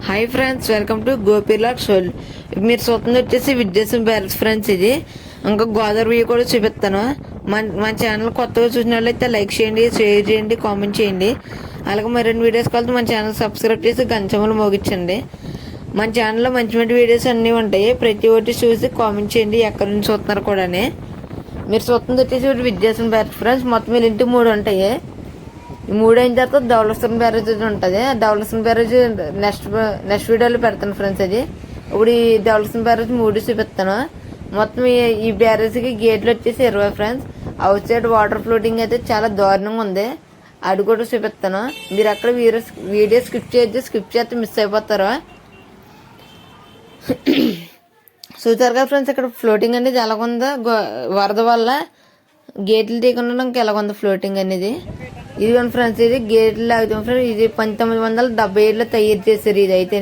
Hi friends, welcome to Gopilal షోల్. మీరు చూస్తుంది వచ్చేసి విద్యాసం బ్యారల్స్ ఫ్రెండ్స్. ఇది ఇంకా గోదావరి వ్యూ కూడా చూపిస్తాను. మన ఛానల్ కొత్తగా చూసిన వాళ్ళైతే లైక్ చేయండి, షేర్ చేయండి, కామెంట్ చేయండి. అలాగే మరిన్ని వీడియోస్ కలిసి మన ఛానల్ సబ్స్క్రైబ్ చేసి గంచములు మోగించండి. మన ఛానల్లో మంచి మంచి వీడియోస్ అన్నీ ఉంటాయి. ప్రతి ఒక్కటి చూసి కామెంట్ చేయండి ఎక్కడి నుంచి చూస్తున్నారు కూడా. మీరు చూస్తుంది వచ్చేసి విద్యాసం బ్యారల్స్ ఫ్రెండ్స్. మొత్తం మీరు ఇంటికి 3 ఉంటాయి. ఈ 3 అయిన తర్వాత ధవళేశ్వరం బ్యారేజ్ ఉంటుంది. ధవళేశ్వరం బ్యారేజ్ నెక్స్ట్ వీడియోలో పెడతాను ఫ్రెండ్స్. అది ఇప్పుడు ఈ ధవళేశ్వరం బ్యారేజ్ 3 చూపిస్తాను. మొత్తం ఈ బ్యారేజ్కి గేట్లు వచ్చేసి 20 friends. Out side water floating అయితే చాలా దారుణంగా ఉంది. అది కూడా చూపిస్తాను. మీరు అక్కడ వీడియో స్కిప్ చేస్తే మిస్ అయిపోతారు. చూసారు కదా ఫ్రెండ్స్, ఇక్కడ ఫ్లోటింగ్ అనేది ఎలాగుందో వరద వల్ల గేట్లు తీయకుండా ఎలాగుంది ఫ్లోటింగ్ అనేది. ఇది ఫ్రెండ్స్, ఇది గేట్లు లాగుతాం ఫ్రెండ్స్. ఇది 1977లో తయారు చేశారు. ఇది అయితే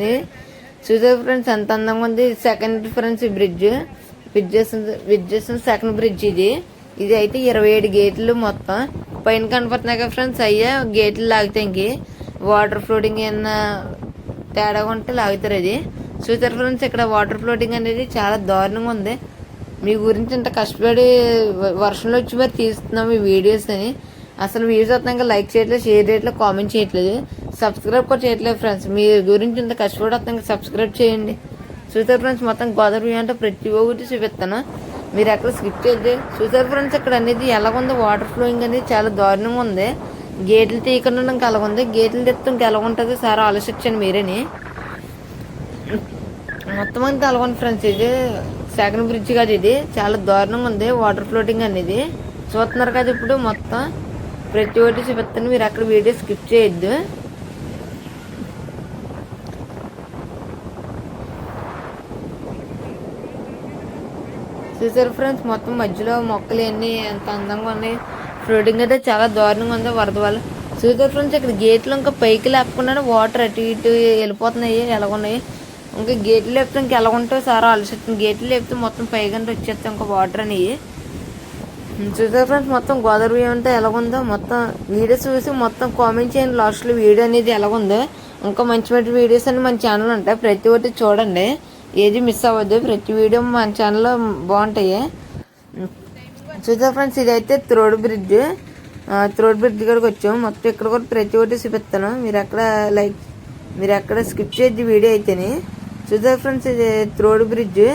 చూసారు ఫ్రెండ్స్ ఎంత అందంగా ఉంది. Second friends bridge second bridge. ఇది అయితే 27 గేట్లు మొత్తం పైన కనపడుతున్నాయి కదా ఫ్రెండ్స్. అయ్యే గేట్లు లాగుతాయి. వాటర్ ఫ్లోటింగ్ ఏమన్నా తేడాగా ఉంటే లాగుతారు. అది చూసారు ఫ్రెండ్స్, ఇక్కడ వాటర్ ఫ్లోటింగ్ అనేది చాలా దారుణంగా ఉంది. మీ గురించి ఇంత కష్టపడి వర్షంలో వచ్చి మరి తీస్తున్నాం ఈ వీడియోస్ అని. అసలు వీడియోస్ వస్తున్నాక లైక్ చేయట్లేదు, షేర్ చేయట్లేదు, కామెంట్ చేయట్లేదు, సబ్స్క్రైబ్ కూడా చేయట్లేదు ఫ్రెండ్స్. మీ గురించి ఇంత కష్టపడి వస్తున్నాక సబ్స్క్రైబ్ చేయండి. చూసారు ఫ్రెండ్స్, మొత్తం గోదావరి అంటే ప్రతి ఒక్కటి చూపిస్తాను. మీరు ఎక్కడ స్కిప్ చేయద్దు. చూసారు ఫ్రెండ్స్, ఇక్కడ అనేది ఎలాగుంది వాటర్ ఫ్లోయింగ్ అనేది చాలా దారుణంగా ఉంది. గేట్లు తీయకుండా ఇంకా ఎలాగుంది, గేట్లు తెస్తే ఇంకా ఎలాగుంటుంది సార్ ఆలోచించండి మీరేని. మొత్తం అంతా ఎలాగుంది ఫ్రెండ్స్. ఇది సెకండ్ బ్రిడ్జ్ కాదు, ఇది చాలా దారుణంగా ఉంది వాటర్ ఫ్లోటింగ్ అనేది. చూస్తున్నారు కదా ఇప్పుడు మొత్తం ప్రతి ఒక్కటి చూపిస్తాను. మీరు అక్కడ వీడియో స్కిప్ చేయొద్దు. చూసారు ఫ్రెండ్స్, మొత్తం మధ్యలో మొక్కలు అన్నీ ఎంత అందంగా ఉన్నాయి. ఫ్లోటింగ్ అయితే చాలా దారుణంగా ఉంది వరద వల్ల. చూసారు ఫ్రెండ్స్, ఇక్కడ గేట్లు ఇంకా పైకి లేకుండా వాటర్ అటు ఇటు వెళ్ళిపోతున్నాయి. ఎలాగున్నాయి ఇంకా గేట్లు లేపితే ఇంకా ఎలా ఉంటాయో సారా ఆలోచిస్తుంది. గేట్లు లేపితే మొత్తం పైగంటే వచ్చేస్తాయి ఇంకా వాటర్ అనేవి. చూసారు ఫ్రెండ్స్, మొత్తం గోదావరి వ్యూ అంతా ఎలాగుందో మొత్తం వీడియోస్ చూసి మొత్తం కామెంట్ చేయండి. లాస్ట్లో వీడియో అనేది ఎలాగుందో. ఇంకా మంచి మంచి వీడియోస్ అని మన ఛానల్ ఉంటాయి. ప్రతి ఒక్కటి చూడండి, ఏది మిస్ అవ్వద్దు. ప్రతి వీడియో మన ఛానల్లో బాగుంటాయి. చూసారు ఫ్రెండ్స్, ఇదైతే త్రోడ్ బ్రిడ్జ్ కాడికి వచ్చాము. మొత్తం ఇక్కడ కూడా ప్రతి ఒక్కటి చూపిస్తాను. మీరు అక్కడ స్కిప్ చేద్ది వీడియో అయితేనే. చూసారు ఫ్రెండ్స్, ఇది త్రోడ్ బ్రిడ్జ్.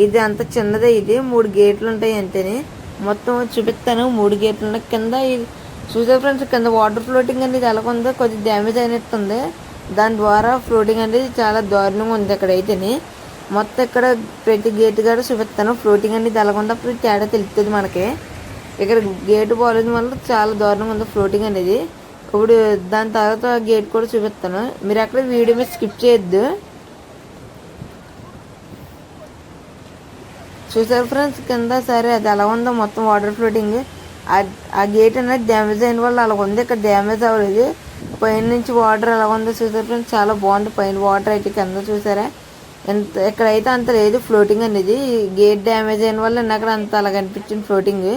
ఇది అంత చిన్నదే. ఇది 3 గేట్లు ఉంటాయి అంతేనే. మొత్తం చూపిస్తాను. 3 గేట్లు ఉన్నాయి కింద. చూసారు ఫ్రెండ్స్, కింద వాటర్ ఫ్లోటింగ్ అనేది ఎలాగుందో కొద్దిగా డ్యామేజ్ అయినట్టుంది. దాని ద్వారా ఫ్లోటింగ్ అనేది చాలా దారుణంగా ఉంది అక్కడ అయితేనే. మొత్తం ఇక్కడ ప్రతి గేట్ కూడా చూపిస్తాను. ఫ్లోటింగ్ అనేది ఎలాగుందో అప్పుడు తేడా తెలుస్తుంది మనకి. ఇక్కడ గేట్ బాగాలేదు వల్ల చాలా దారుణంగా ఉంది ఫ్లోటింగ్ అనేది. ఇప్పుడు దాని తర్వాత గేట్ కూడా చూపిస్తాను. మీరు అక్కడ వీడియో మీద స్కిప్ చేయొద్దు. చూసారు ఫ్రెండ్స్, కింద సరే అది ఎలా ఉందో మొత్తం వాటర్ ఫ్లోటింగ్. ఆ గేట్ అనేది డ్యామేజ్ అయిన వల్ల అలా ఉంది. ఇక్కడ డ్యామేజ్ అవ్వలేదు. పైన నుంచి వాటర్ ఎలా ఉందో చూసారు ఫ్రెండ్స్, చాలా బాగుంది. పైన వాటర్ అయితే కింద చూసారా ఎక్కడైతే అంత లేదు ఫ్లోటింగ్ అనేది. గేట్ డ్యామేజ్ అయిన వల్ల అక్కడ అంత అలా కనిపించింది ఫ్లోటింగ్.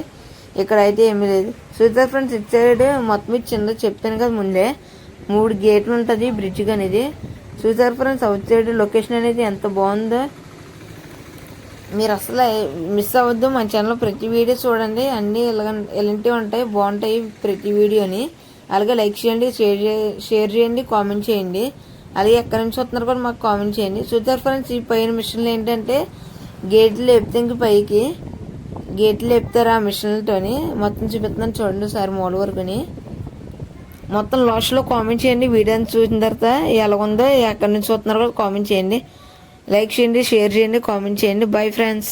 ఇక్కడైతే ఏమీ లేదు. చూసారు ఫ్రెండ్స్, ఇటు సైడ్ మొత్తం చిన్న చెప్పాను కదా ముందే 3 గేట్లు ఉంటుంది బ్రిడ్జ్ అనేది. చూసారు ఫ్రెండ్స్, అవుట్ సైడ్ లొకేషన్ అనేది ఎంత బాగుందో. మీరు అసలు మిస్ అవ్వద్దు. మన ఛానల్లో ప్రతి వీడియో చూడండి. అన్నీ ఇలాంటివి ఉంటాయి, బాగుంటాయి ప్రతి వీడియోని. అలాగే లైక్ చేయండి, షేర్ చేయండి, కామెంట్ చేయండి. అలాగే ఎక్కడి నుంచి వస్తున్నారు కూడా మాకు కామెంట్ చేయండి. చూసారు ఫ్రెండ్స్, ఈ పైన మిషన్లు ఏంటంటే గేట్లు లేపితే ఇంక పైకి గేట్లు లేపుతారు ఆ మిషన్లతోని. మొత్తం చూపిస్తున్నాను చూడండి సార్ మూల వరకుని. మొత్తం లాస్ట్లో కామెంట్ చేయండి. వీడియోని చూసిన తర్వాత ఎలాగుందో ఎక్కడి నుంచి చూస్తున్నారు కూడా కామెంట్ చేయండి. లైక్ చేయండి, షేర్ చేయండి, కామెంట్ చేయండి. Bye friends.